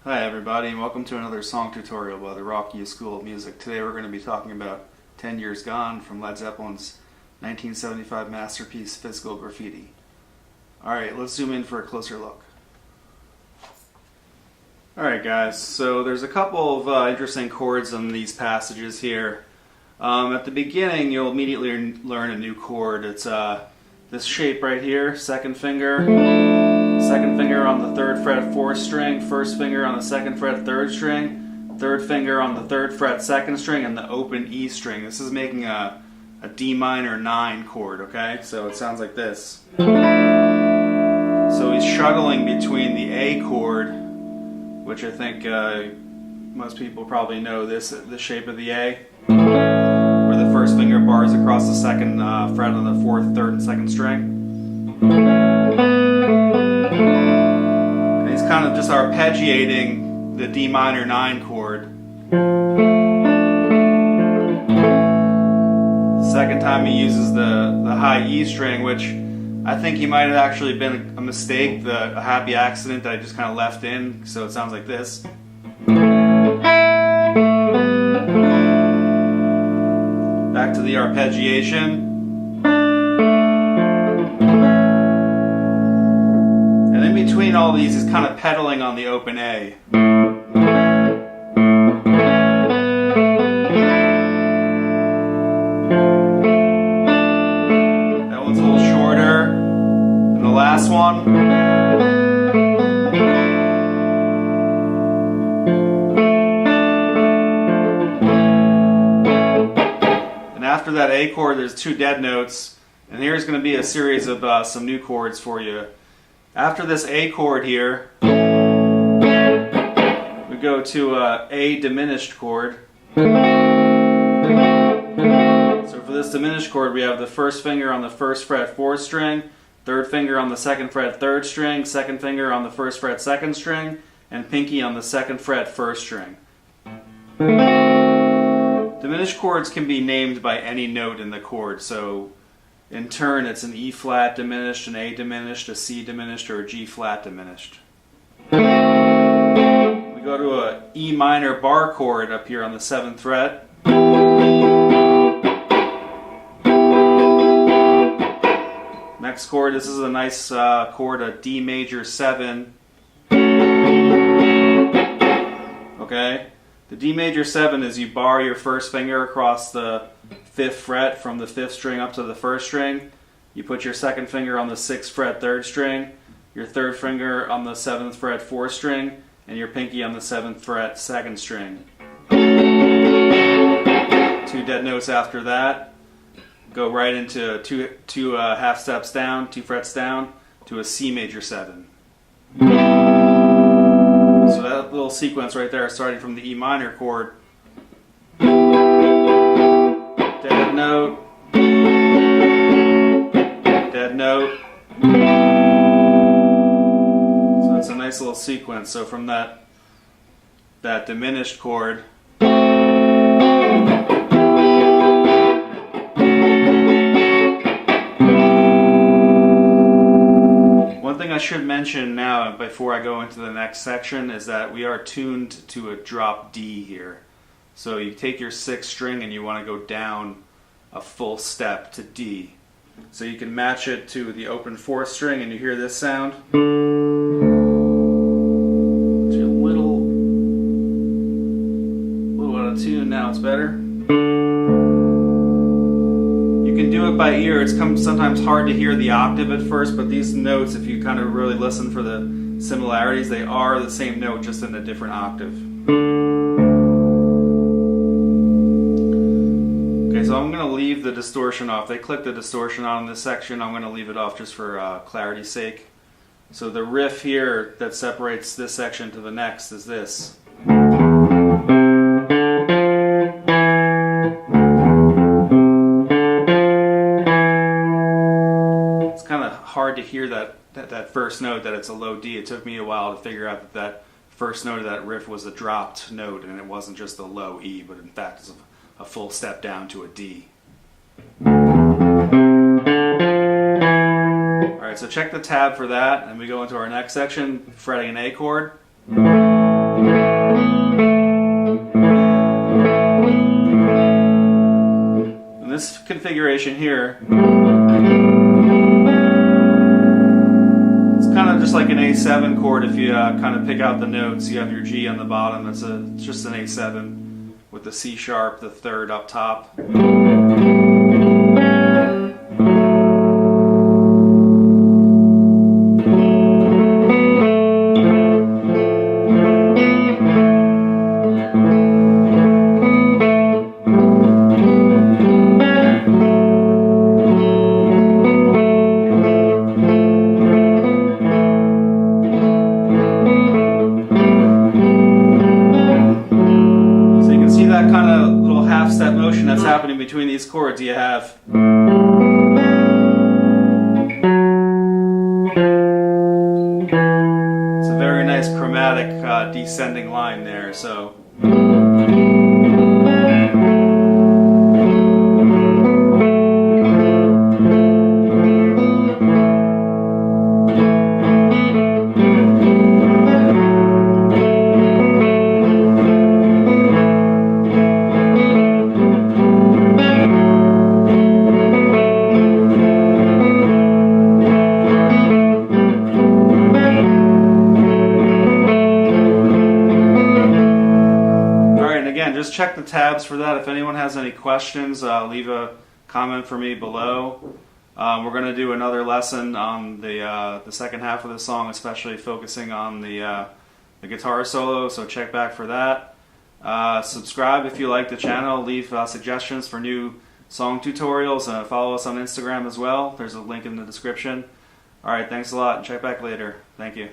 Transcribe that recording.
Hi everybody, and welcome to another song tutorial by the Rawk School of Music. Today we're going to be talking about 10 Years Gone from Led Zeppelin's 1975 masterpiece, Physical Graffiti. Alright, let's zoom in for a closer look. Alright guys, so there's a couple of interesting chords in these passages here. At the beginning you'll immediately learn a new chord. It's this shape right here, second finger on the 3rd fret 4th string, 1st finger on the 2nd fret 3rd string, 3rd finger on the 3rd fret 2nd string, and the open E string. This is making a D minor 9 chord, okay? So it sounds like this. So he's shuttling between the A chord, which I think most people probably know the shape of the A, where the first finger bars across the 2nd fret on the 4th, 3rd, and 2nd string. And he's kind of just arpeggiating the D minor 9 chord. Second time he uses the high E string, which I think he might have actually been a mistake, a happy accident that I just kind of left in, so it sounds like this. Back to the arpeggiation. And in between all these, he's kind of pedaling on the open A. That one's a little shorter than the last one. After that A chord, there's 2 dead notes, and here's going to be a series of some new chords for you. After this A chord here, we go to A diminished chord. So for this diminished chord, we have the 1st finger on the 1st fret 4th string, 3rd finger on the 2nd fret 3rd string, 2nd finger on the 1st fret 2nd string, and pinky on the 2nd fret 1st string. Diminished chords can be named by any note in the chord, so in turn it's an E flat diminished, an A diminished, a C diminished, or a G flat diminished. We go to a E minor bar chord up here on the 7th fret. Next chord, this is a nice chord, a D major 7. Okay? The D major 7 is you bar your 1st finger across the 5th fret from the 5th string up to the 1st string. You put your 2nd finger on the 6th fret 3rd string, your 3rd finger on the 7th fret 4th string, and your pinky on the 7th fret 2nd string. 2 dead notes after that. Go right into two half steps down, 2 frets down, to a C major 7. So that little sequence right there, starting from the E minor chord, dead note, dead note. So that's a nice little sequence. So from that diminished chord, I should mention now, before I go into the next section, is that we are tuned to a drop D here. So you take your 6th string and you want to go down a full step to D. So you can match it to the open 4th string, and you hear this sound. It's a little out of tune. Now it's better. You can do it by ear. It's sometimes hard to hear the octave at first, but these notes, if you kind of really listen for the similarities, they are the same note, just in a different octave. Okay, so I'm going to leave the distortion off. They click the distortion on in this section. I'm going to leave it off just for clarity's sake. So the riff here that separates this section to the next is this. Hard to hear that first note, that it's a low D. It took me a while to figure out that first note of that riff was a dropped note, and it wasn't just a low E, but in fact it's a full step down to a D. Alright, so check the tab for that, and we go into our next section, fretting an A chord. this configuration here, it's kind of just like an A7 chord. If you kind of pick out the notes, you have your G on the bottom. It's just an A7 with the C sharp, the third up top. That kind of little half-step motion that's happening between these chords. You have it's a very nice chromatic descending line there. So just check the tabs for that. If anyone has any questions, leave a comment for me below. We're going to do another lesson on the second half of the song, especially focusing on the guitar solo, so check back for that. Subscribe if you like the channel. Leave suggestions for new song tutorials. Follow us on Instagram as well. There's a link in the description. Alright, thanks a lot. Check back later. Thank you.